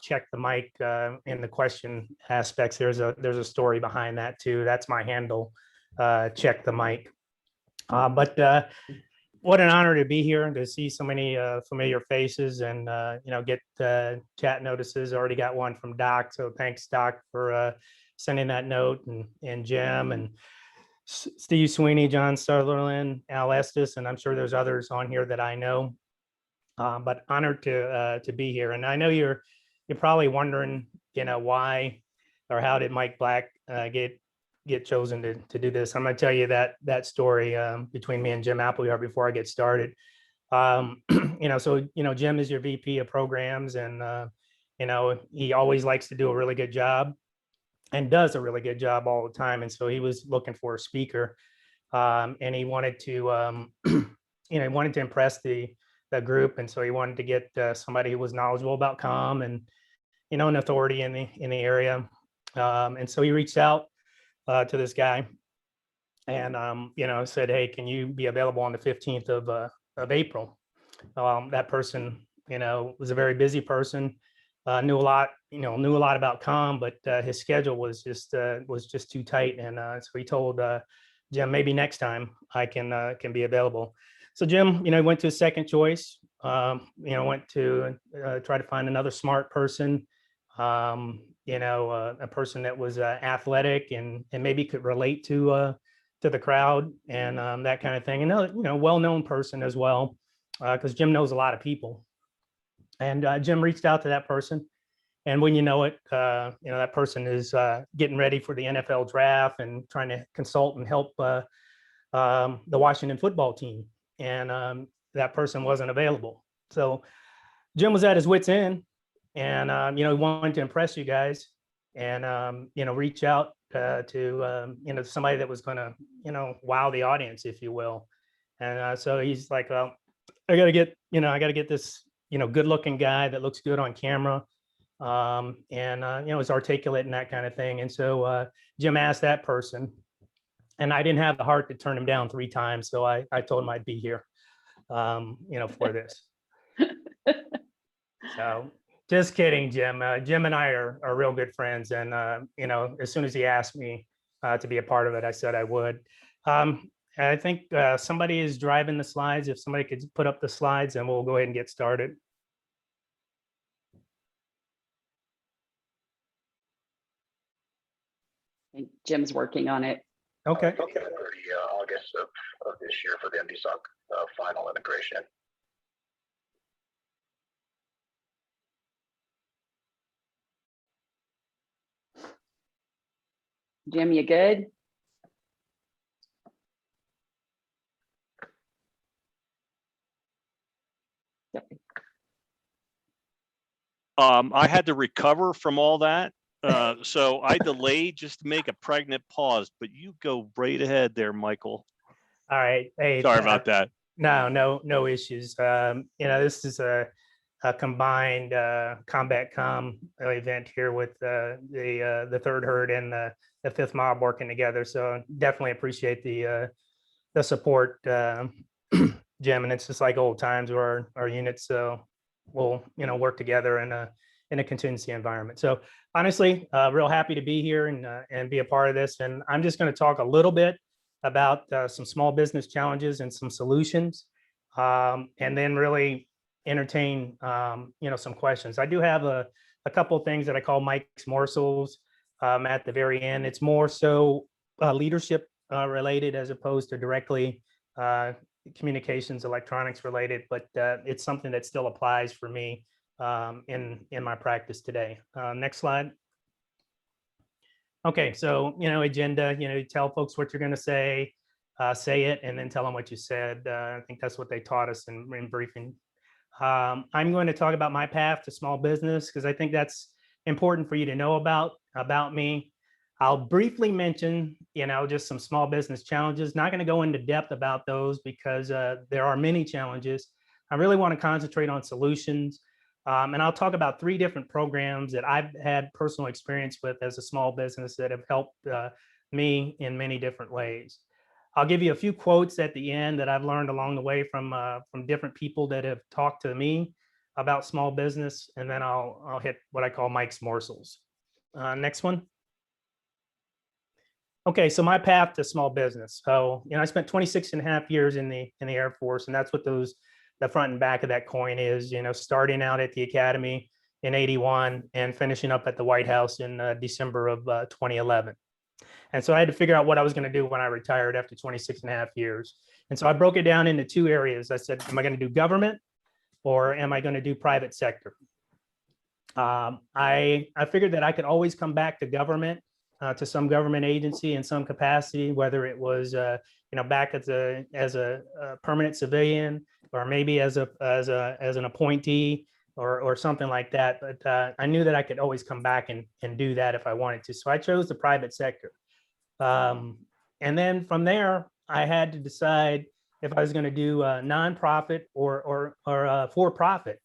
check the mic in the question aspects. There's a story behind that too. That's my handle, check the mic. But what an honor to be here and to see so many familiar faces and get chat notices. Already got one from Doc, so thanks Doc for sending that note, and Jim and Steve Sweeney, John Sutherland, Al Estes, and I'm sure there's others on here that I know. But honored to be here. And I know you're probably wondering, why or how did Mike Black get chosen to do this. I'm going to tell you that story between me and Jim Appleyard before I get started. So Jim is your VP of programs, and he always likes to do a really good job and does a really good job all the time. And so he was looking for a speaker, and he wanted to he wanted to impress the group, and so he wanted to get somebody who was knowledgeable about comm and an authority in the area. And so he reached out to this guy and said, hey, can you be available on the 15th of April? That person was a very busy person, knew a lot about comm, but his schedule was just too tight. And so he told Jim, maybe next time I can be available. So Jim, went to his second choice, went to try to find another smart person, a person that was athletic and maybe could relate to the crowd and that kind of thing. And, well-known person as well, because Jim knows a lot of people. And Jim reached out to that person. And when you know it, that person is getting ready for the NFL draft and trying to consult and help the Washington football team. And that person wasn't available. So Jim was at his wit's end, and he wanted to impress you guys, and reach out to somebody that was going to wow the audience, if you will. And so he's like, well, I got to get this good-looking guy that looks good on camera, and is articulate and that kind of thing. And so Jim asked that person. And I didn't have the heart to turn him down 3 times. So I told him I'd be here, for this. So just kidding, Jim. Jim and I are real good friends. And, as soon as he asked me to be a part of it, I said I would. I think somebody is driving the slides. If somebody could put up the slides, and we'll go ahead and get started. I think Jim's working on it. Okay. For the August of this year for the MDSOC final integration. Jim, you good? I had to recover from all that. So I delayed just to make a pregnant pause, but you go right ahead there, Michael. All right. Hey, sorry about that. No issues. This is a combined combat comm event here with the Third Herd and the Fifth Mob working together. So definitely appreciate the support, Jim. And it's just like old times where our units will work together in a contingency environment. So honestly, real happy to be here and be a part of this. And I'm just going to talk a little bit about some small business challenges and some solutions, and then really entertain some questions. I do have a couple of things that I call Mike's morsels at the very end. It's more so leadership related as opposed to directly communications, electronics related, but it's something that still applies for me in my practice today. Next slide. Okay, so agenda. Tell folks what you're going to say it, and then tell them what you said. I think that's what they taught us in briefing. I'm going to talk about my path to small business because I think that's important for you to know about me. I'll briefly mention, just some small business challenges. Not going to go into depth about those because there are many challenges. I really want to concentrate on solutions. And I'll talk about 3 different programs that I've had personal experience with as a small business that have helped me in many different ways. I'll give you a few quotes at the end that I've learned along the way from different people that have talked to me about small business, and then I'll hit what I call Mike's morsels. Next one. Okay, so my path to small business. So, I spent 26 and a half years in the Air Force, and that's what the front and back of that coin is, starting out at the academy in 81 and finishing up at the White House in December of 2011. And so I had to figure out what I was going to do when I retired after 26 and a half years. And so I broke it down into two areas. I said, am I going to do government or am I going to do private sector? I figured that I could always come back to government, to some government agency in some capacity, whether it was back as a permanent civilian or maybe as an appointee or something like that. But I knew that I could always come back and do that if I wanted to. So I chose the private sector. And then from there, I had to decide if I was going to do a nonprofit or for-profit.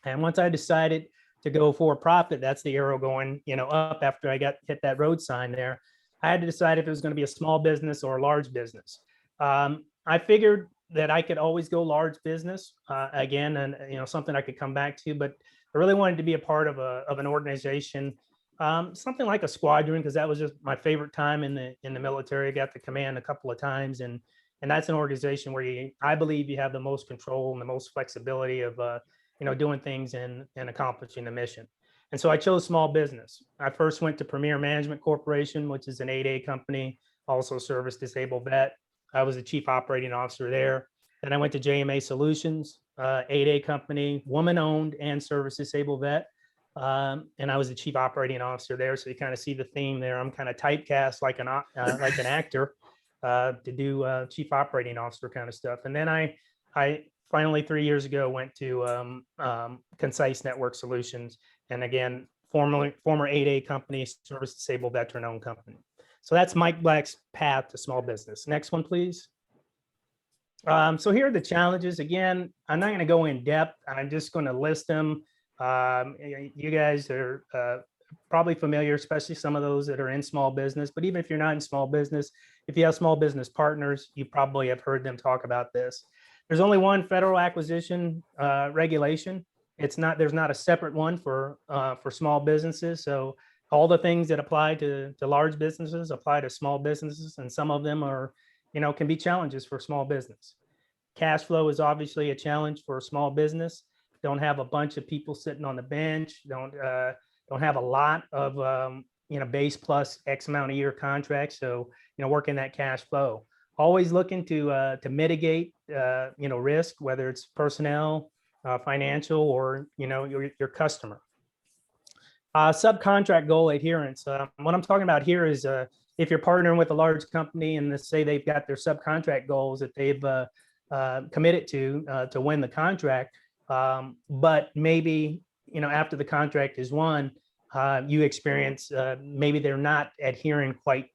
And once I decided to go for-profit, that's the arrow going, up after I hit that road sign there. I had to decide if it was going to be a small business or a large business. I figured that I could always go large business again, and something I could come back to. But I really wanted to be a part of an organization, something like a squadron, because that was just my favorite time in the military. I got the command a couple of times, and that's an organization where I believe you have the most control and the most flexibility of doing things and accomplishing the mission. And so I chose small business. I first went to Premier Management Corporation, which is an 8A company, also service disabled vet. I was the chief operating officer there. Then I went to JMA Solutions, 8A company, woman owned and service disabled vet. And I was the chief operating officer there. So you kind of see the theme there. I'm kind of typecast like an actor to do chief operating officer kind of stuff. And then I finally 3 years ago went to Concise Network Solutions, and again, former 8A company, service disabled veteran owned company. So that's Mike Black's path to small business. Next one, please. So here are the challenges. Again, I'm not going to go in depth. I'm just going to list them. You guys are probably familiar, especially some of those that are in small business. But even if you're not in small business, if you have small business partners, you probably have heard them talk about this. There's only one federal acquisition regulation. There's not a separate one for small businesses. So all the things that apply to large businesses apply to small businesses, and some of them are, can be challenges for small business. Cash flow is obviously a challenge for a small business. Don't have a bunch of people sitting on the bench. Don't have a lot of base plus X amount of year contracts. So working that cash flow. Always looking to mitigate risk, whether it's personnel, financial, or your customer. Subcontract goal adherence. What I'm talking about here is if you're partnering with a large company and let's say they've got their subcontract goals that they've committed to win the contract, but maybe after the contract is won, you experience maybe they're not adhering quite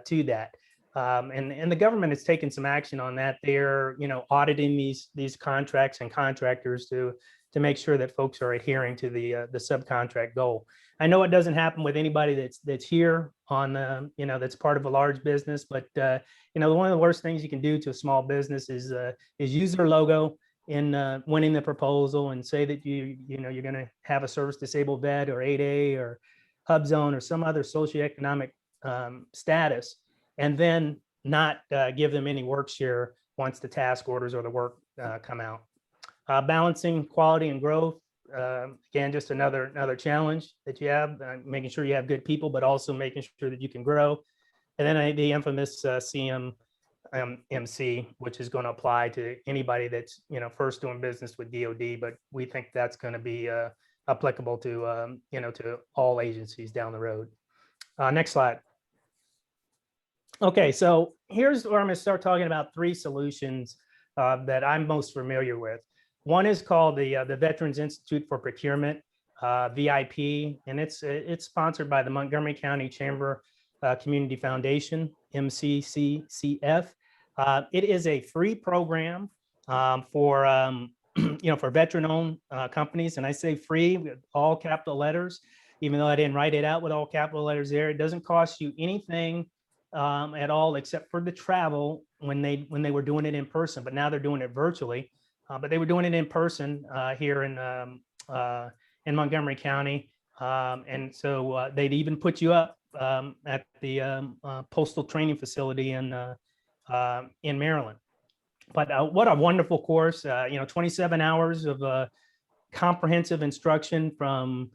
to that. And the government has taken some action on that. They're auditing these contracts and contractors to make sure that folks are adhering to the subcontract goal. I know it doesn't happen with anybody that's here on that's part of a large business, but one of the worst things you can do to a small business is use their logo in winning the proposal and say that you're going to have a service disabled vet or 8A or hub zone or some other socioeconomic status, and then not give them any work share once the task orders or the work come out. Balancing quality and growth, again, just another challenge that you have, making sure you have good people, but also making sure that you can grow. And then the infamous CMMC, which is going to apply to anybody that's first doing business with DoD, but we think that's going to be applicable to to all agencies down the road. Next slide. Okay, so here's where I'm going to start talking about three solutions that I'm most familiar with. One is called the Veterans Institute for Procurement, VIP, and it's sponsored by the Montgomery County Chamber Community Foundation, MCCCF. It is a free program for for veteran-owned companies, and I say free with all capital letters, even though I didn't write it out with all capital letters there. It doesn't cost you anything at all except for the travel when they were doing it in person, but now they're doing it virtually. but they were doing it in person here in Montgomery County. And so they'd even put you up at the postal training facility in Maryland. But what a wonderful course, 27 hours of comprehensive instruction from,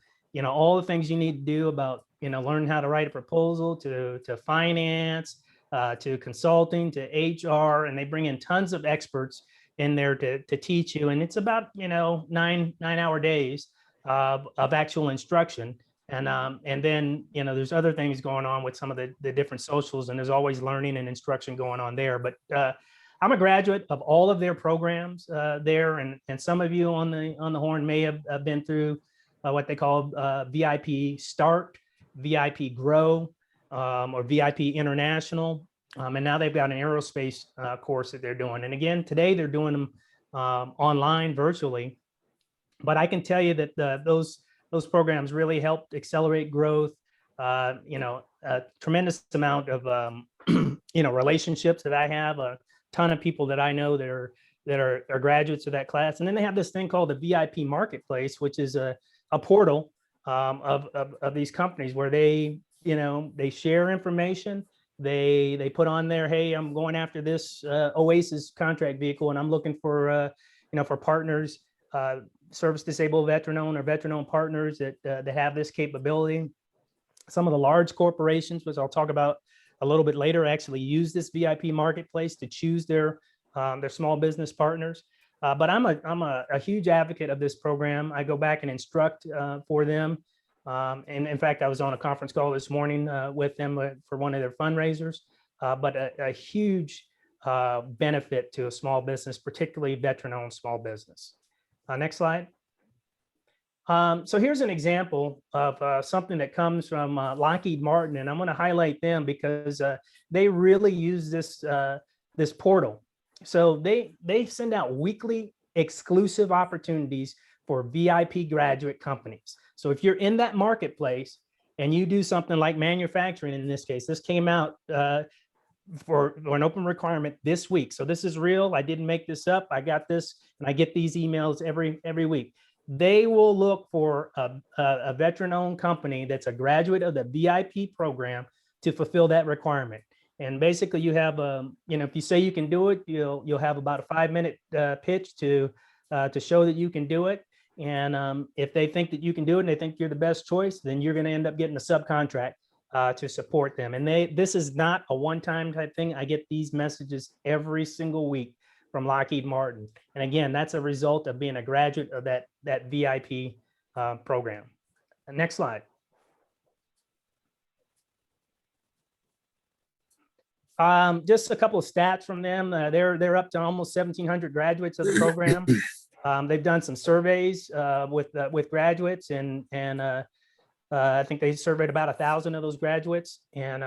all the things you need to do about, learning how to write a proposal to finance, to consulting, to HR, and they bring in tons of experts in there to teach you. And it's about, 9-hour days of actual instruction. And then, there's other things going on with some of the different socials, and there's always learning and instruction going on there. But I'm a graduate of all of their programs there, and some of you on the horn may have been through what they call VIP Start, VIP Grow, or VIP International, and now they've got an aerospace course that they're doing. And again, today they're doing them online, virtually. But I can tell you that those programs really helped accelerate growth. A tremendous amount of relationships that I have. Ton of people that I know that are graduates of that class. And then they have this thing called the VIP Marketplace, which is a portal of these companies where they share information. They put on there, hey, I'm going after this Oasis contract vehicle, and I'm looking for for partners, service disabled veteran-owned or veteran-owned partners that have this capability. Some of the large corporations, which I'll talk about a little bit later, actually use this VIP Marketplace to choose their small business partners. But I'm a huge advocate of this program. I go back and instruct for them. And in fact, I was on a conference call this morning with them for one of their fundraisers. But a huge benefit to a small business, particularly veteran-owned small business. Next slide. So here's an example of something that comes from Lockheed Martin, and I'm going to highlight them because they really use this portal. So they send out weekly exclusive opportunities for VIP graduate companies. So if you're in that marketplace and you do something like manufacturing, in this case, this came out for an open requirement this week. So this is real. I didn't make this up. I got this, and I get these emails every week. They will look for a veteran-owned company that's a graduate of the VIP program to fulfill that requirement. And basically, you have if you say you can do it, you'll have about a 5-minute pitch to show that you can do it. And if they think that you can do it and they think you're the best choice, then you're going to end up getting a subcontract to support them. And this is not a one-time type thing. I get these messages every single week from Lockheed Martin. And again, that's a result of being a graduate of that VIP program. Next slide. Just a couple of stats from them. They're up to almost 1,700 graduates of the program. They've done some surveys with graduates, and I think they surveyed about 1,000 of those graduates. And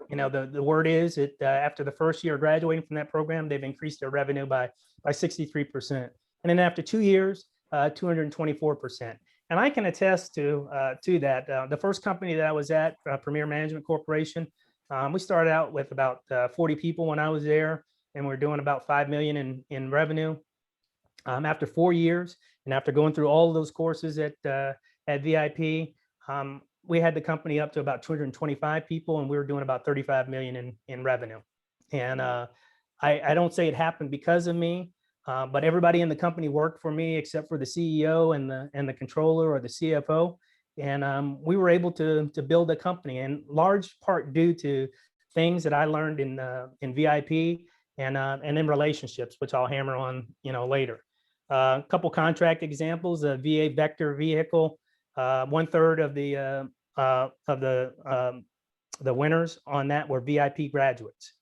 the word is that after the first year of graduating from that program, they've increased their revenue by 63%. And then after 2 years, 224%. And I can attest to that. The first company that I was at, Premier Management Corporation, we started out with about 40 people when I was there, and we're doing about 5 million in revenue. After 4 years, and after going through all of those courses at VIP, we had the company up to about 225 people, and we were doing about 35 million in revenue. And I don't say it happened because of me, but everybody in the company worked for me except for the CEO and the controller or the CFO. And we were able to build a company, in large part due to things that I learned in VIP and in relationships, which I'll hammer on later. A couple contract examples: a VA Vector vehicle. 1/3 of the winners on that were VIP graduates.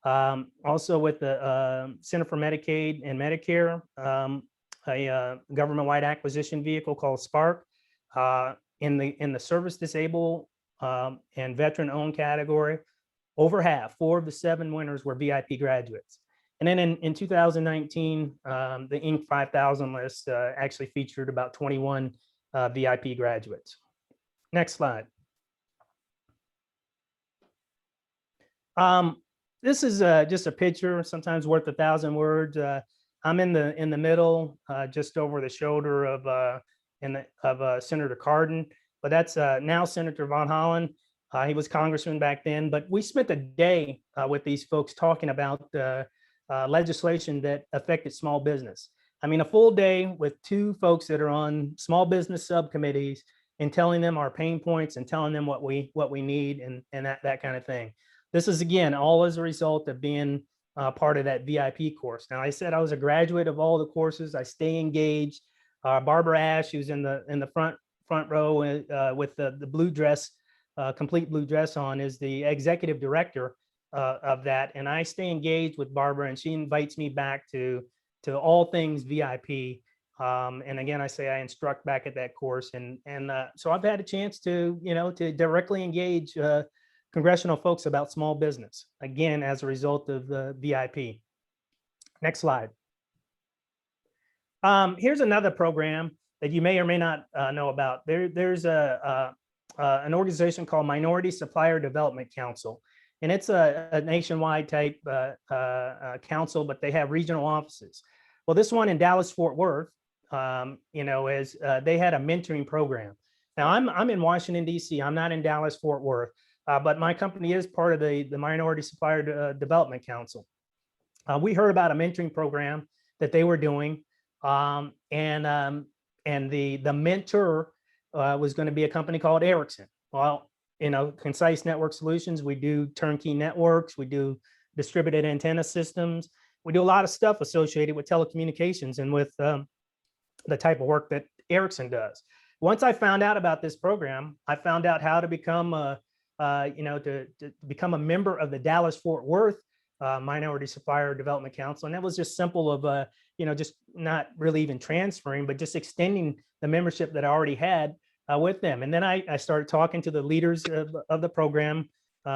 Also with the Center for Medicaid and Medicare, a government-wide acquisition vehicle called Spark. In the service disabled and veteran-owned category, over half, 4 of the 7 winners were VIP graduates. And then in 2019, the Inc. 5000 list actually featured about 21 VIP graduates. Next slide. This is just a picture, sometimes worth 1,000 words. I'm in the middle, just over the shoulder of Senator Cardin, but that's now Senator Von Hollen. He was congressman back then, but we spent a day with these folks talking about legislation that affected small business. I mean, a full day with two folks that are on small business subcommittees and telling them our pain points and telling them what we need and that kind of thing. This is, again, all as a result of being part of that VIP course. Now, I said I was a graduate of all the courses. I stay engaged. Barbara Ash, who's in the front row with the blue dress, complete blue dress on, is the executive director of that. And I stay engaged with Barbara, and she invites me back to all things VIP. And again, I say I instruct back at that course. And so I've had a chance to directly engage congressional folks about small business, again, as a result of the VIP. Next slide. Here's another program that you may or may not know about. There's an organization called Minority Supplier Development Council, and it's a nationwide type council, but they have regional offices. Well, this one in Dallas-Fort Worth, they had a mentoring program. Now, I'm in Washington, D.C. I'm not in Dallas-Fort Worth, but my company is part of the Minority Supplier Development Council. We heard about a mentoring program that they were doing, and the mentor was going to be a company called Ericsson. Well, Concise Network Solutions, we do turnkey networks, we do distributed antenna systems, we do a lot of stuff associated with telecommunications and with the type of work that Ericsson does. Once I found out about this program, I found out how to become to become a member of the Dallas-Fort Worth Minority Supplier Development Council, and that was just simple of just not really even transferring, but just extending the membership that I already had with them. And then I started talking to the leaders of the program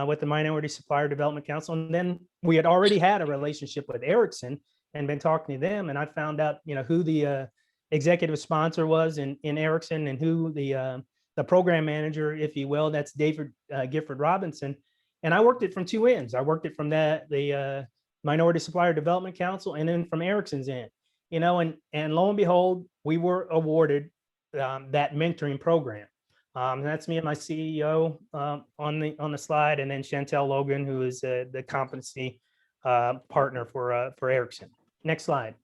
with the Minority Supplier Development Council, and then we had already had a relationship with Ericsson and been talking to them, and I found out who the executive sponsor was in Ericsson and who the program manager, if you will, that's David Gifford Robinson. And I worked it from two ends. I worked it from the Minority Supplier Development Council and then from Ericsson's end, and lo and behold, we were awarded that mentoring program. That's me and my CEO on the slide, and then Chantel Logan, who is the competency partner for Ericsson. Next slide.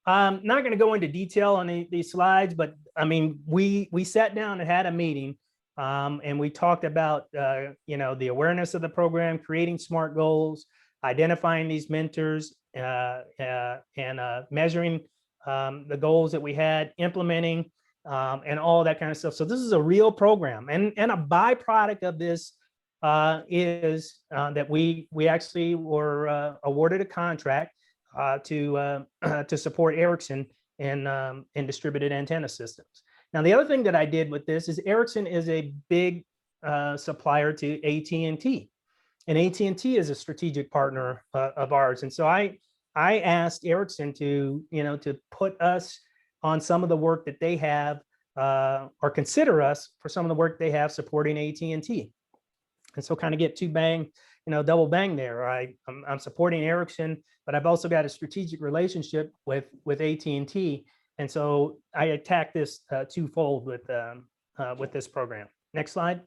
I'm not going to go into detail on these slides, but I mean, we sat down and had a meeting, and we talked about the awareness of the program, creating SMART goals, identifying these mentors, and measuring the goals that we had, implementing, and all that kind of stuff. So this is a real program, and a byproduct of this is that we actually were awarded a contract to support Ericsson in distributed antenna systems. Now, the other thing that I did with this is Ericsson is a big supplier to AT&T, and AT&T is a strategic partner of ours. And so I asked Ericsson to put us on some of the work that they have, or consider us for some of the work they have supporting AT&T. And so kind of get double bang there. I'm supporting Ericsson, but I've also got a strategic relationship with AT&T. And so I attacked this twofold with this program. Next slide.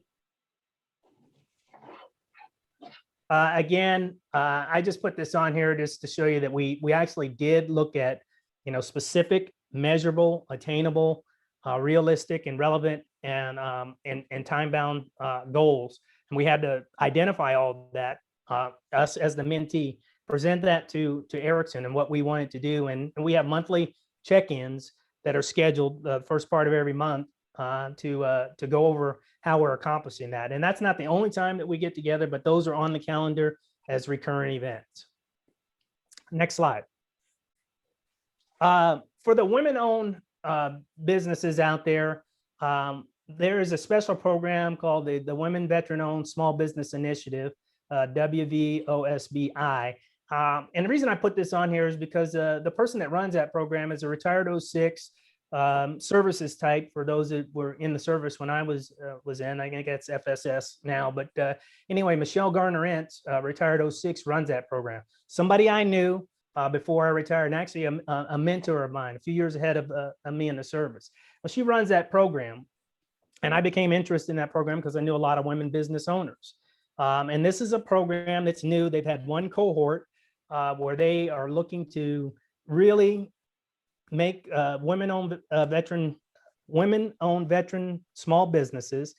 Again, I just put this on here just to show you that we actually did look at specific, measurable, attainable, realistic, and relevant, and time-bound goals. And we had to identify all of that, us as the mentee, present that to Ericsson and what we wanted to do. And we have monthly check-ins that are scheduled the first part of every month to go over how we're accomplishing that. And that's not the only time that we get together, but those are on the calendar as recurring events. Next slide. For the women-owned businesses out there, there is a special program called the Women Veteran-Owned Small Business Initiative, WVOSBI. And the reason I put this on here is because the person that runs that program is a retired 06 services type for those that were in the service when I was in. I think that's FSS now. But anyway, Michelle Garner-Entz, retired 06, runs that program. Somebody I knew before I retired, and actually a mentor of mine, a few years ahead of me in the service. Well, she runs that program. And I became interested in that program because I knew a lot of women business owners. And this is a program that's new. They've had one cohort where they are looking to really make women-owned veteran small businesses,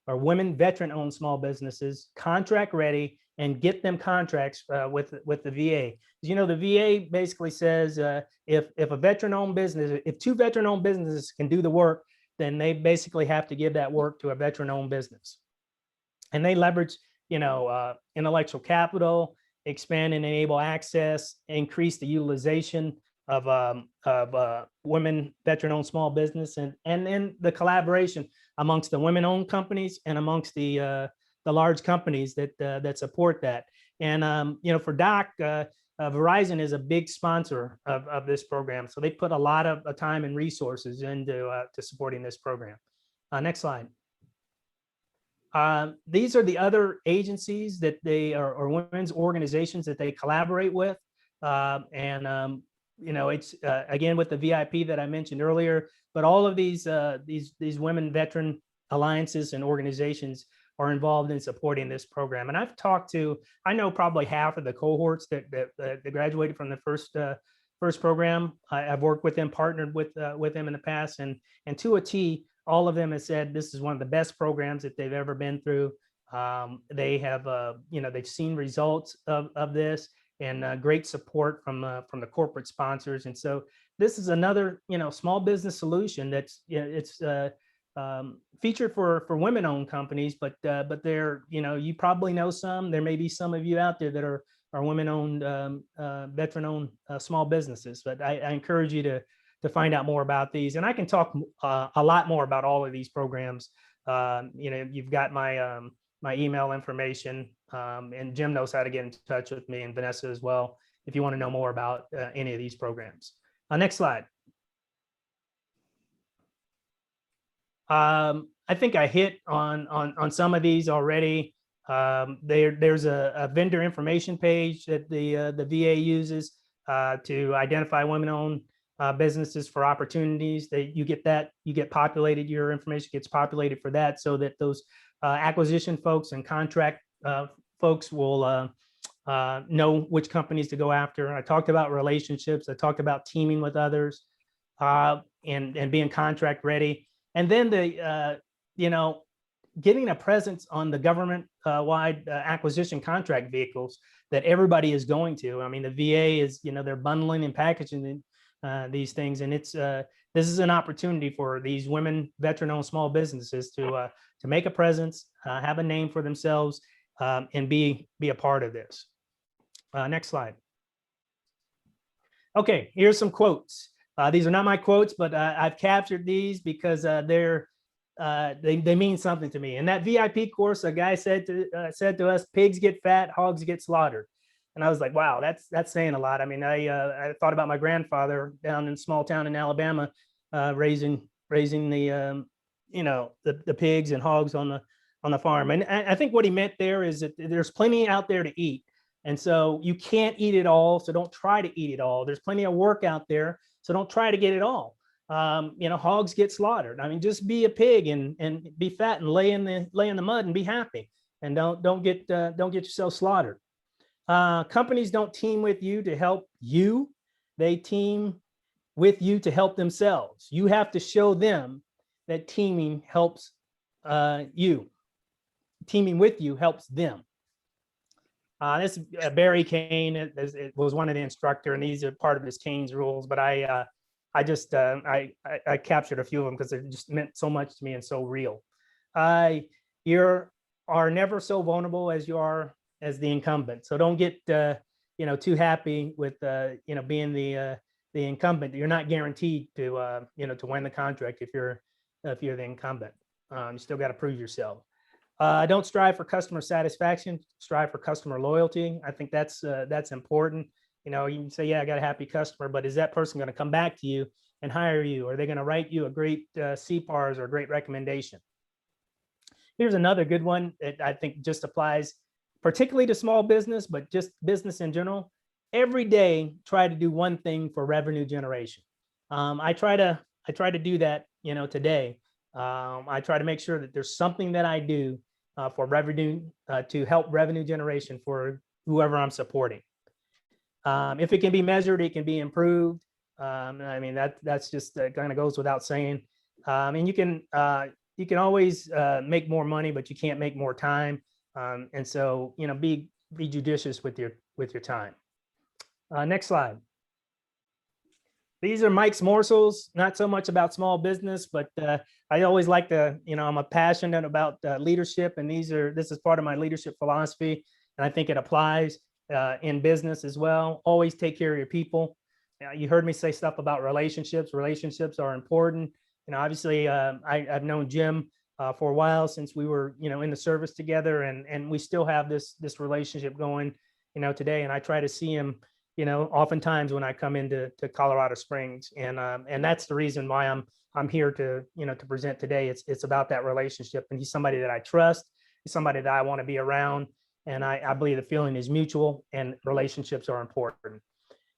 or women veteran-owned small businesses, contract ready, and get them contracts with the VA. You know, the VA basically says if a veteran-owned business, if two veteran-owned businesses can do the work, then they basically have to give that work to a veteran-owned business. And they leverage, you know, intellectual capital, expand and enable access, increase the utilization of women veteran-owned small business, and then the collaboration amongst the women-owned companies and amongst the large companies that support that. And you know, for Doc, Verizon is a big sponsor of this program, so they put a lot of time and resources into to supporting this program. Next slide. These are the other agencies that they are, or women's organizations that they collaborate with, and you know, it's again with the VIP that I mentioned earlier. But all of these women veteran alliances and organizations are involved in supporting this program. And I've talked to, I know probably half of the cohorts that graduated from the first program. I've worked with them, partnered with them in the past, and to a T, all of them have said this is one of the best programs that they've ever been through. They have, you know, they've seen results of this, and great support from the corporate sponsors. And so this is another, you know, small business solution that's, you know, it's featured for women-owned companies, but they're, you know, you probably know some. There may be some of you out there that are women-owned, veteran-owned small businesses. But I encourage you to find out more about these, and I can talk a lot more about all of these programs. You know, you've got my my email information, and Jim knows how to get in touch with me, and Vanessa as well, if you want to know more about any of these programs. Next slide. I think I hit on some of these already. There's a vendor information page that the VA uses to identify women-owned businesses for opportunities. You get populated, your information gets populated for that, so that those acquisition folks and contract folks will know which companies to go after. I talked about relationships. I talked about teaming with others, and being contract ready. And then you know, getting a presence on the government-wide acquisition contract vehicles that everybody is going to. I mean, the VA is, you know, they're bundling and packaging these things, and it's this is an opportunity for these women veteran-owned small businesses to make a presence, have a name for themselves, and be a part of this. Next slide. Okay, here's some quotes. These are not my quotes, but I've captured these because they mean something to me. In that VIP course, a guy said to us, "Pigs get fat, hogs get slaughtered." And I was like, wow, that's saying a lot. I mean, I thought about my grandfather down in a small town in Alabama, raising the you know, the pigs and hogs on the farm. And I think what he meant there is that there's plenty out there to eat, and so you can't eat it all. So don't try to eat it all. There's plenty of work out there, so don't try to get it all. You know, hogs get slaughtered. I mean, just be a pig and be fat and lay in the mud and be happy, and don't get yourself slaughtered. Companies don't team with you to help you. They team with you to help themselves. You have to show them that teaming helps you. Teaming with you helps them. This Barry Kane it was one of the instructor, and these are part of his Kane's rules. But I just captured a few of them because it just meant so much to me and so real. You are never so vulnerable as you are as the incumbent. So don't get you know, too happy with you know, being the incumbent. You're not guaranteed to you know, to win the contract if you're the incumbent. You still got to prove yourself. Don't strive for customer satisfaction. Strive for customer loyalty. I think that's important. You know, you can say, yeah, I got a happy customer, but is that person going to come back to you and hire you? Are they going to write you a great CPARS or a great recommendation? Here's another good one that I think just applies particularly to small business, but just business in general. Every day, try to do one thing for revenue generation. I try to do that, today. I try to make sure that there's something that I do for revenue to help revenue generation for whoever I'm supporting. If it can be measured, it can be improved. I mean, that's just kind of goes without saying. And you can always make more money, but you can't make more time. And so, be judicious with your time. Next slide. These are Mike's morsels, not so much about small business, but I always like to, I'm passionate about leadership, and this is part of my leadership philosophy. And I think it applies in business as well. Always take care of your people. You heard me say stuff about relationships. Relationships are important. Obviously I've known Jim for a while, since we were, in the service together, and we still have this relationship going, today. And I try to see him, oftentimes when I come into Colorado Springs, and that's the reason why I'm here to, to present today. It's about that relationship, and he's somebody that I trust. He's somebody that I want to be around, and I believe the feeling is mutual, and relationships are important.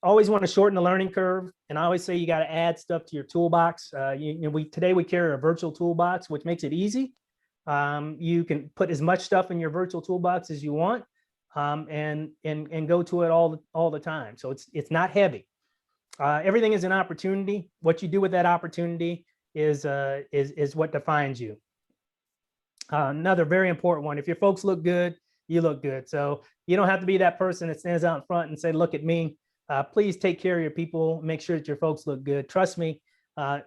Always want to shorten the learning curve, and I always say you got to add stuff to your toolbox. Today we carry a virtual toolbox, which makes it easy. You can put as much stuff in your virtual toolbox as you want. And go to it all the time. So it's not heavy. Everything is an opportunity. What you do with that opportunity is what defines you. Another very important one. If your folks look good, you look good. So you don't have to be that person that stands out in front and say, "Look at me." Please take care of your people. Make sure that your folks look good. Trust me.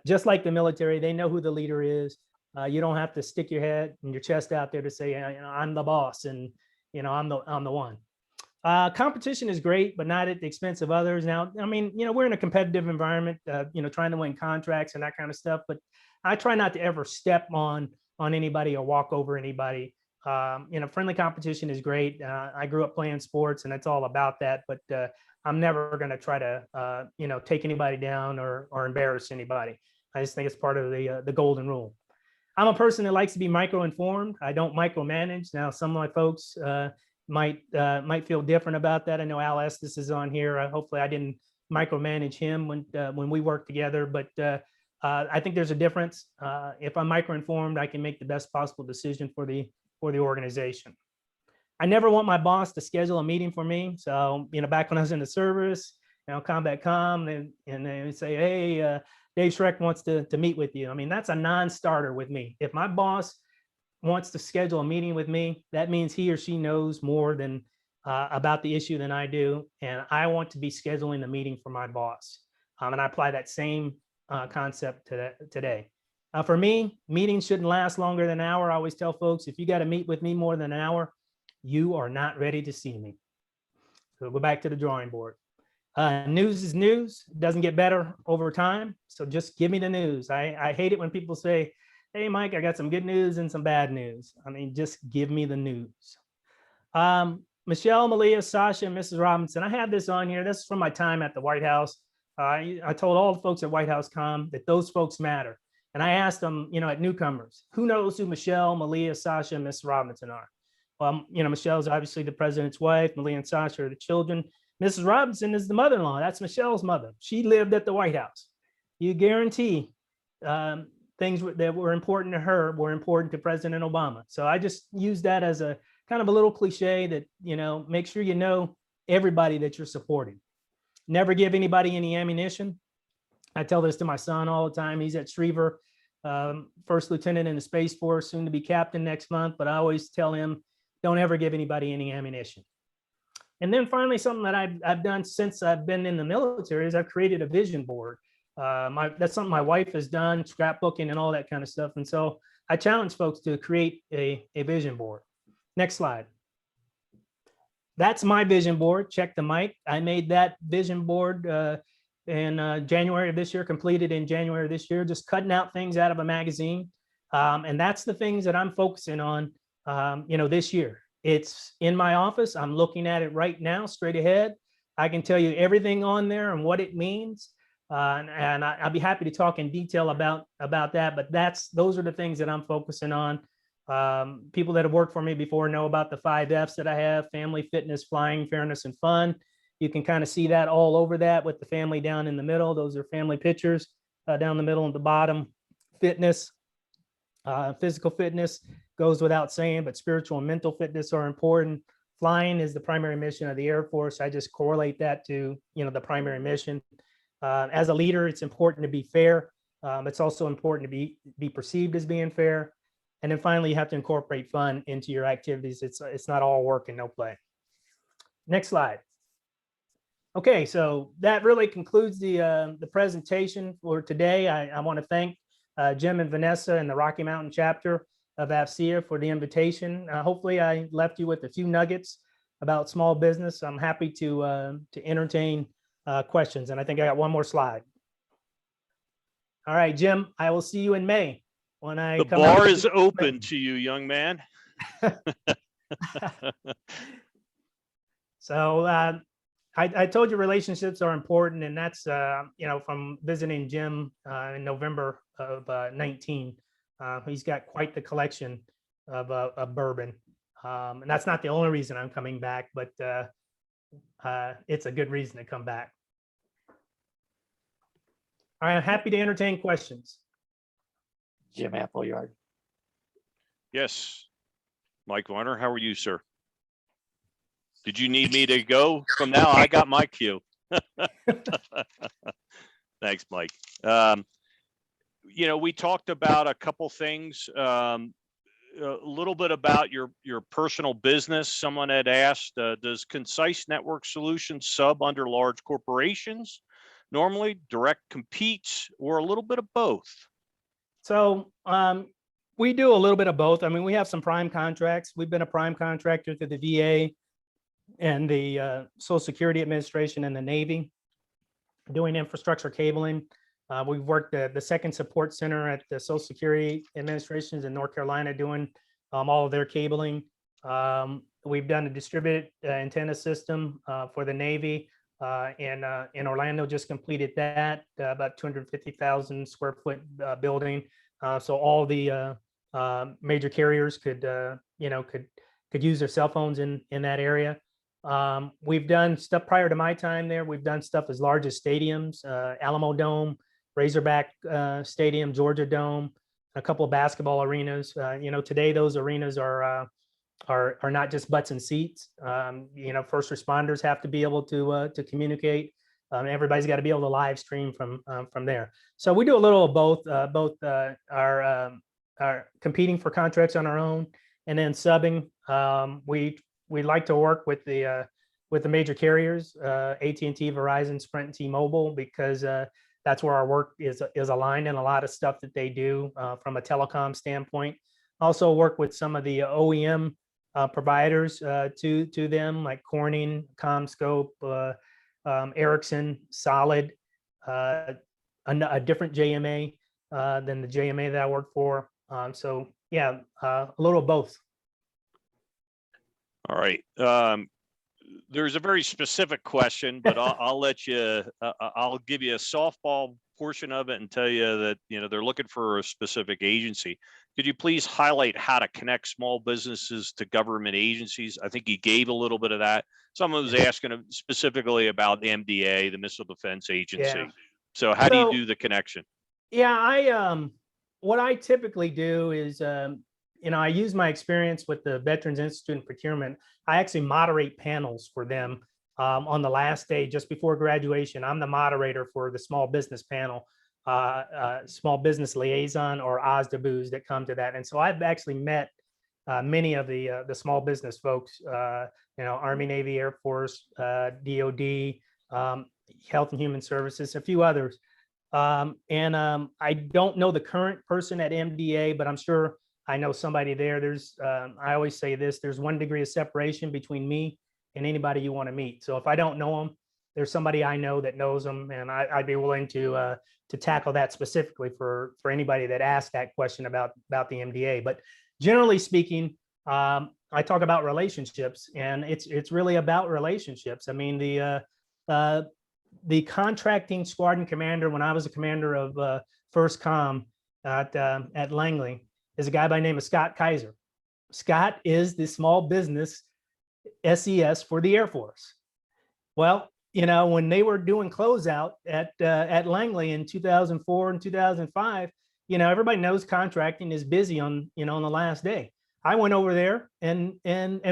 Just like the military, they know who the leader is. You don't have to stick your head and your chest out there to say, "I'm the boss," and I'm the one. Competition is great, but not at the expense of others. Now, I mean, we're in a competitive environment, trying to win contracts and that kind of stuff, but I try not to ever step on anybody or walk over anybody. Friendly competition is great. I grew up playing sports, and it's all about that, but I'm never going to try to, take anybody down or embarrass anybody. I just think it's part of the golden rule. I'm a person that likes to be micro-informed. I don't micromanage. Now, some of my folks might feel different about that. I know Al Estes is on here. Hopefully, I didn't micromanage him when we worked together. But I think there's a difference. If I'm micro-informed, I can make the best possible decision for the organization. I never want my boss to schedule a meeting for me. So, back when I was in the service, Combat Com, and they would say, "Hey, Dave Schreck wants to meet with you." I mean, that's a non-starter with me. If my boss wants to schedule a meeting with me, that means he or she knows more than about the issue than I do. And I want to be scheduling the meeting for my boss. And I apply that same concept today. For me, meetings shouldn't last longer than an hour. I always tell folks, if you got to meet with me more than an hour, you are not ready to see me. So go back to the drawing board. News is news. It doesn't get better over time. So just give me the news. I hate it when people say, "Hey, Mike, I got some good news and some bad news." I mean, just give me the news. Michelle, Malia, Sasha, and Mrs. Robinson. I have this on here. This is from my time at the White House. I told all the folks at White House Com that those folks matter. And I asked them, at newcomers, who knows who Michelle, Malia, Sasha, and Mrs. Robinson are? Well, Michelle's obviously the president's wife. Malia and Sasha are the children. Mrs. Robinson is the mother-in-law. That's Michelle's mother. She lived at the White House. You guarantee things that were important to her were important to President Obama. So I just use that as a kind of a little cliche that, make sure you know everybody that you're supporting. Never give anybody any ammunition. I tell this to my son all the time. He's at Schriever, first lieutenant in the Space Force, soon to be captain next month. But I always tell him, don't ever give anybody any ammunition. And then finally, something that I've done since I've been in the military is I've created a vision board. That's something my wife has done, scrapbooking and all that kind of stuff. And so I challenge folks to create a vision board. Next slide. That's my vision board. Check the mic. I made that vision board in January of this year, completed in January of this year, just cutting out things out of a magazine. And that's the things that I'm focusing on, this year. It's in my office. I'm looking at it right now, straight ahead. I can tell you everything on there and what it means. And I'll be happy to talk in detail about that. But those are the things that I'm focusing on. People that have worked for me before know about the 5 F's that I have: family, fitness, flying, fairness, and fun. You can kind of see that all over that with the family down in the middle. Those are family pictures down the middle and the bottom. Fitness, physical fitness goes without saying, but spiritual and mental fitness are important. Flying is the primary mission of the Air Force. I just correlate that to, the primary mission. As a leader, it's important to be fair. It's also important to be perceived as being fair. And then finally, you have to incorporate fun into your activities. It's not all work and no play. Next slide. Okay, so that really concludes the presentation for today. I want to thank Jim and Vanessa and the Rocky Mountain chapter of AFCEA for the invitation. Hopefully, I left you with a few nuggets about small business. I'm happy to entertain questions, and I think I got one more slide. All right, Jim, I will see you in May when I The come bar out. is open to you, young man. So I told you relationships are important, and that's from visiting Jim in November of 19. He's got quite the collection of bourbon, and that's not the only reason I'm coming back, but it's a good reason to come back. All right, I'm happy to entertain questions. Jim Appleyard. Yes. Mike Warner, how are you, sir? Did you need me to go from now? I got my cue. Thanks, Mike. We talked about a couple things, a little bit about your personal business. Someone had asked, does Concise Network Solutions sub under large corporations? Normally, direct competes, or a little bit of both? So we do a little bit of both. I mean, we have some prime contracts. We've been a prime contractor to the VA and the Social Security Administration and the Navy, doing infrastructure cabling. We've worked at the second support center at the Social Security Administrations in North Carolina, doing all of their cabling. We've done a distributed antenna system for the Navy in Orlando, just completed that, about 250,000 square foot building. So all the major carriers could use their cell phones in that area. We've done stuff prior to my time there. We've done stuff as large as stadiums, Alamo Dome, Razorback Stadium, Georgia Dome, a couple of basketball arenas. Today those arenas are not just butts and seats. First responders have to be able to communicate. Everybody's got to be able to live stream from there. So we do a little of both. Both are competing for contracts on our own, and then subbing. We like to work with the major carriers, AT&T, Verizon, Sprint, and T-Mobile, because that's where our work is aligned in a lot of stuff that they do from a telecom standpoint. Also work with some of the OEM providers to them, like Corning, CommScope, Ericsson, Solid, a different JMA than the JMA that I work for. So yeah, a little of both. All right. There's a very specific question, but I'll let you, I'll give you a softball portion of it and tell you that, they're looking for a specific agency. Could you please highlight how to connect small businesses to government agencies? I think you gave a little bit of that. Someone was asking specifically about the MDA, the Missile Defense Agency. Yeah. So how do you do the connection? Yeah, what I typically do is, I use my experience with the Veterans Institute and procurement. I actually moderate panels for them on the last day, just before graduation. I'm the moderator for the small business panel, small business liaison, or OSDBUs that come to that. And so I've actually met many of the small business folks, Army, Navy, Air Force, DOD, Health and Human Services, a few others. I don't know the current person at MDA, but I'm sure I know somebody there. There's, I always say this, there's 1 degree of separation between me and anybody you want to meet. So if I don't know them, there's somebody I know that knows them, and I'd be willing to tackle that specifically for anybody that asked that question about the MDA. But generally speaking, I talk about relationships, and it's really about relationships. I mean, the contracting squadron commander when I was a commander of First Com at Langley is a guy by the name of Scott Kaiser. Scott is the small business SES for the Air Force. Well, when they were doing closeout at Langley in 2004 and 2005, everybody knows contracting is busy on the last day. I went over there and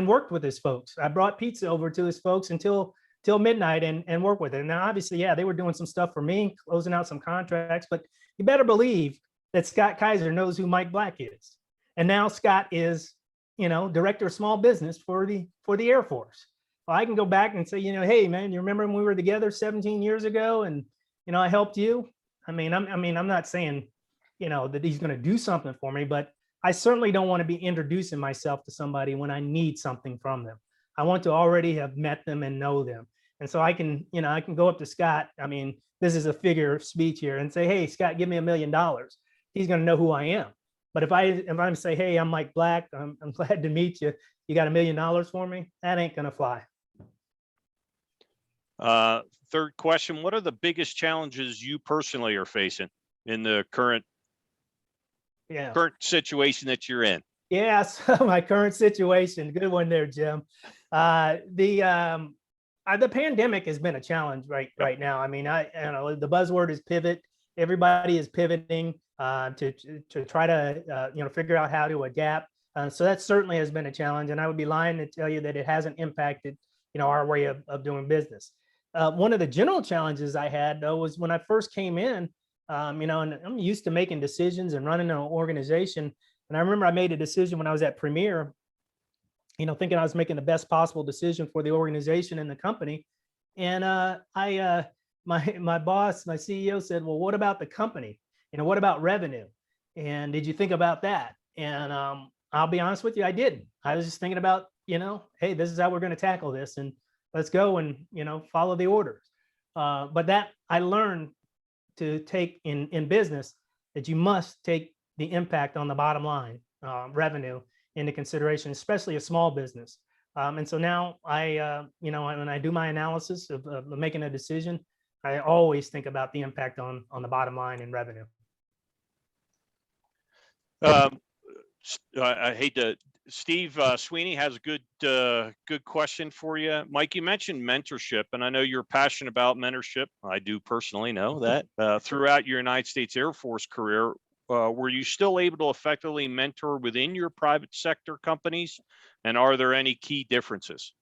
worked with his folks. I brought pizza over to his folks until midnight and worked with it. Now, obviously, yeah, they were doing some stuff for me, closing out some contracts, but you better believe that Scott Kaiser knows who Mike Black is. And now Scott is, director of small business for the Air Force. Well, I can go back and say, hey man, you remember when we were together 17 years ago and, I helped you? I'm not saying, that he's going to do something for me, but I certainly don't want to be introducing myself to somebody when I need something from them. I want to already have met them and know them. And so I can go up to Scott. This is a figure of speech here and say, hey, Scott, give me $1 million. He's going to know who I am. But if I'm say, hey, I'm Mike Black, I'm glad to meet you. You got $1 million for me? That ain't going to fly. Third question, what are the biggest challenges you personally are facing in the current situation that you're in? Yes, my current situation. Good one there, Jim. The pandemic has been a challenge right now. The buzzword is pivot. Everybody is pivoting to try to figure out how to adapt. So that certainly has been a challenge, and I would be lying to tell you that it hasn't impacted our way of doing business. One of the general challenges I had though was when I first came in, and I'm used to making decisions and running an organization. And I remember I made a decision when I was at Premier, thinking I was making the best possible decision for the organization and the company. And my boss, my CEO said, well, what about the company? What about revenue? And did you think about that? And I'll be honest with you, I didn't. I was just thinking about, hey, this is how we're going to tackle this, and let's go and, follow the orders. But that I learned to take in business that you must take the impact on the bottom line, revenue, into consideration, especially a small business. And so now when I do my analysis of making a decision, I always think about the impact on the bottom line and revenue. I hate to. Steve Sweeney has a good question for you. Mike, you mentioned mentorship, and I know you're passionate about mentorship. I do personally know that. Throughout your United States Air Force career, were you still able to effectively mentor within your private sector companies? And are there any key differences?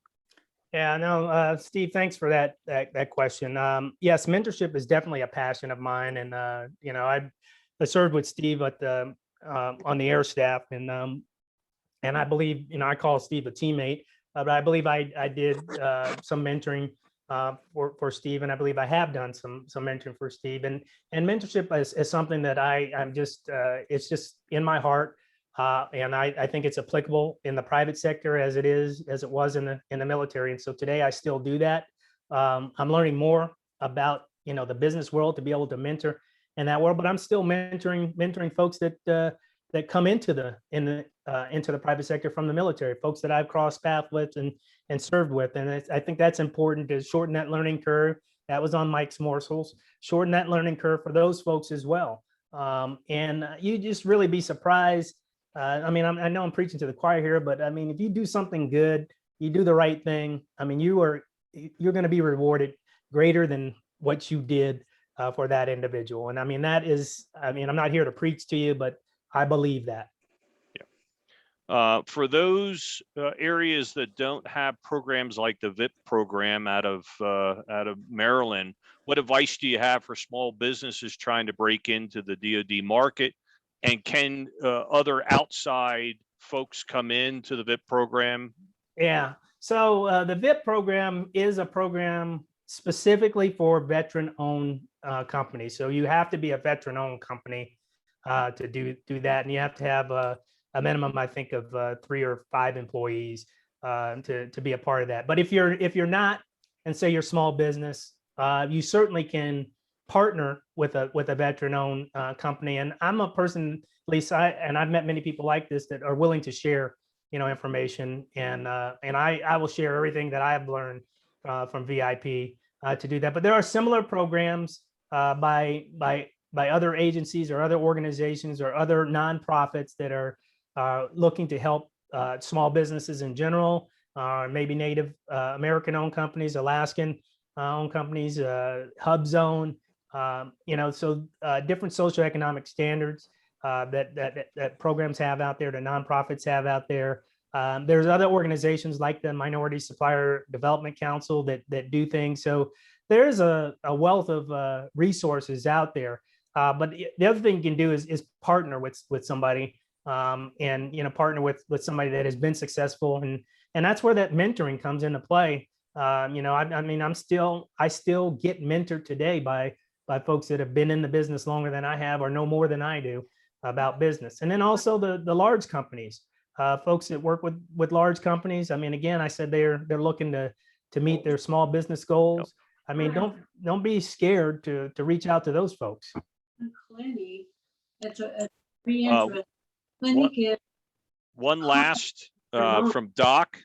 Yeah, no, Steve, thanks for that question. Yes, mentorship is definitely a passion of mine, and I served with Steve on the air staff, and I believe I call Steve a teammate, but I believe I did some mentoring for Steve, and I believe I have done some mentoring for Steve, and mentorship is something that I'm just it's just in my heart. And I think it's applicable in the private sector as it was in the military. And so today I still do that. I'm learning more about the business world to be able to mentor in that world, but I'm still mentoring folks that come into the private sector from the military, folks that I've crossed paths with and served with. And I think that's important to shorten that learning curve. That was on Mike's morsels, shorten that learning curve for those folks as well. And you just really be surprised. I know I'm preaching to the choir here, but if you do something good, you do the right thing, you're going to be rewarded greater than what you did for that individual. And that is, I'm not here to preach to you, but I believe that. Yeah. For those areas that don't have programs like the VIP program out of Maryland, what advice do you have for small businesses trying to break into the DoD market? And can other outside folks come into the VIP program? Yeah. So the VIP program is a program specifically for veteran-owned companies. So you have to be a veteran-owned company to do that, and you have to have a minimum, I think, of 3 or 5 employees to be a part of that. But if you're not, and say you're a small business, you certainly can partner with a veteran-owned company. And I'm a person, Lisa, and I've met many people like this that are willing to share, information, and I will share everything that I have learned from VIP to do that. But there are similar programs by other agencies or other organizations or other nonprofits that are looking to help small businesses in general, maybe Native American-owned companies, Alaskan-owned companies, Hub Zone, so different socioeconomic standards that programs have out there, the nonprofits have out there. There's other organizations like the Minority Supplier Development Council that do things. So there's a wealth of resources out there. But the other thing you can do is partner with somebody, and partner with somebody that has been successful, and that's where that mentoring comes into play. I still get mentored today by folks that have been in the business longer than I have or know more than I do about business. And then also the large companies, folks that work with large companies. I mean, again, I said they're looking to meet their small business goals. I mean, don't be scared to reach out to those folks. Clinic. That's a very interesting clinic. One last from Doc.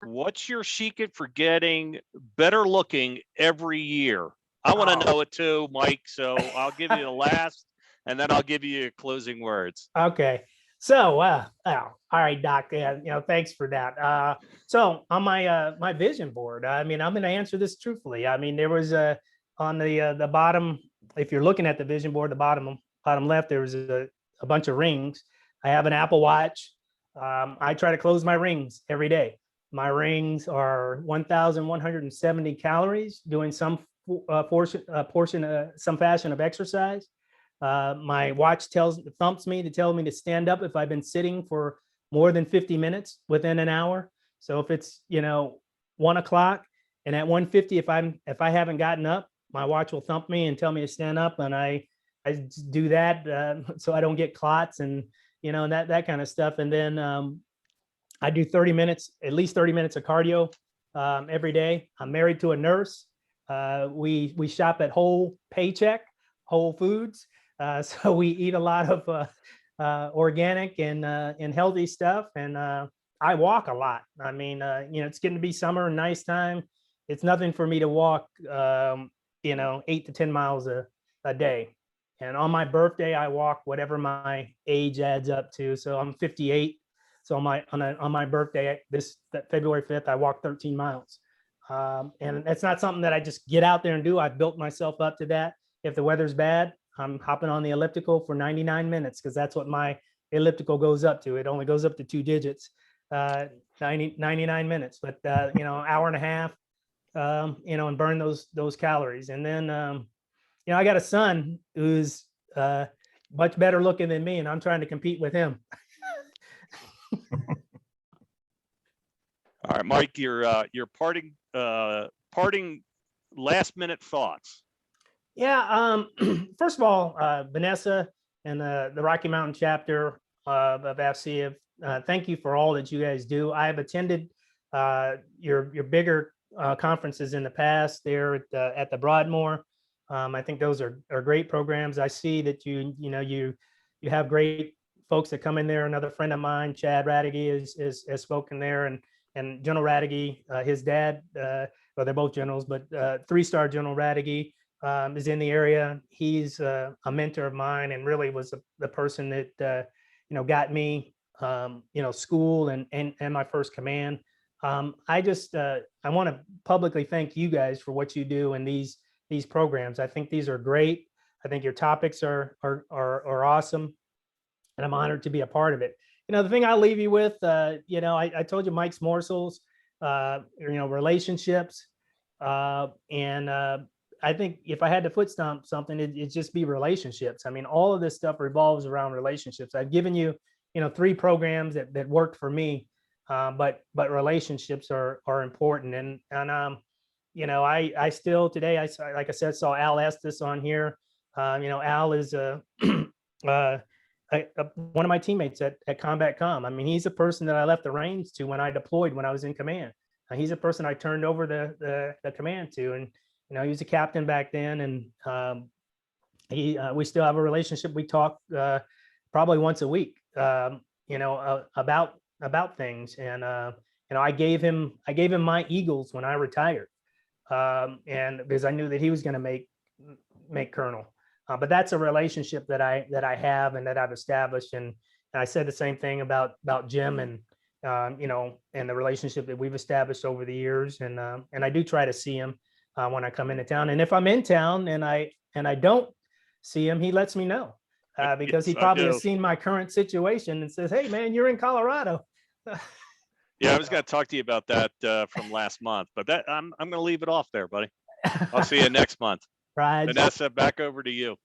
What's your secret for getting better looking every year? I want to know it too, Mike. So I'll give you the last, and then I'll give you your closing words. Okay. So, all right, Doc. Yeah, thanks for that. So on my vision board, I mean, I'm going to answer this truthfully. I mean, there was on the bottom, if you're looking at the vision board, the bottom left, there was a bunch of rings. I have an Apple Watch. I try to close my rings every day. My rings are 1,170 calories, doing some some fashion of exercise. My watch thumps me to tell me to stand up if I've been sitting for more than 50 minutes within an hour. So if it's 1 o'clock and at 1:50, if I haven't gotten up, my watch will thump me and tell me to stand up, and I do that so I don't get clots and that kind of stuff. And then I do at least 30 minutes of cardio every day. I'm married to a nurse. We shop at Whole Foods. So we eat a lot of organic and healthy stuff. And I walk a lot. I mean, it's getting to be summer and nice time. It's nothing for me to walk, 8 to 10 miles a day. And on my birthday, I walk whatever my age adds up to. So I'm 58. So on my birthday, that February 5th, I walked 13 miles. And it's not something that I just get out there and do. I've built myself up to that. If the weather's bad, I'm hopping on the elliptical for 99 minutes because that's what my elliptical goes up to. It only goes up to 2 digits, 99 minutes, but hour and a half, and burn those calories. And then, I got a son who's much better looking than me, and I'm trying to compete with him. All right, Mike, your parting last minute thoughts. Yeah. First of all, Vanessa and the Rocky Mountain chapter of AFCEA, thank you for all that you guys do. I have attended your bigger conferences in the past there at the Broadmoor. I think those are great programs. I see that you have great folks that come in there. Another friend of mine, Chad Radigi, has spoken there, and General Radigi, his dad, well, they're both generals, but 3-star General Radigi is in the area. He's a mentor of mine and really was the person that got me school and my first command. I want to publicly thank you guys for what you do in these programs. I think these are great. I think your topics are awesome, and I'm honored to be a part of it. The thing I'll leave you with, I told you Mike's morsels, relationships, and I think if I had to foot stomp something, it'd just be relationships. I mean, all of this stuff revolves around relationships. I've given you, 3 programs that worked for me, but relationships are important. And I still today, like I said, saw Al Estes on here. Al is one of my teammates at Combat Com. I mean, he's a person that I left the reins to when I deployed, when I was in command. He's a person I turned over the command to, and he was a captain back then, and we still have a relationship. We talk probably once a week, about things. And I gave him my Eagles when I retired. and because I knew that he was going to make colonel. But that's a relationship that I have and that I've established. And I said the same thing about Jim and you know, and the relationship that we've established over the years. And I do try to see him when I come into town. And if I'm in town and I don't see him, he lets me know because he Yes, I probably do. has seen my current situation and says, "Hey, man, you're in Colorado." Yeah, I was going to talk to you about that from last month, but that I'm going to leave it off there, buddy. I'll see you next month. Right. Vanessa, back over to you.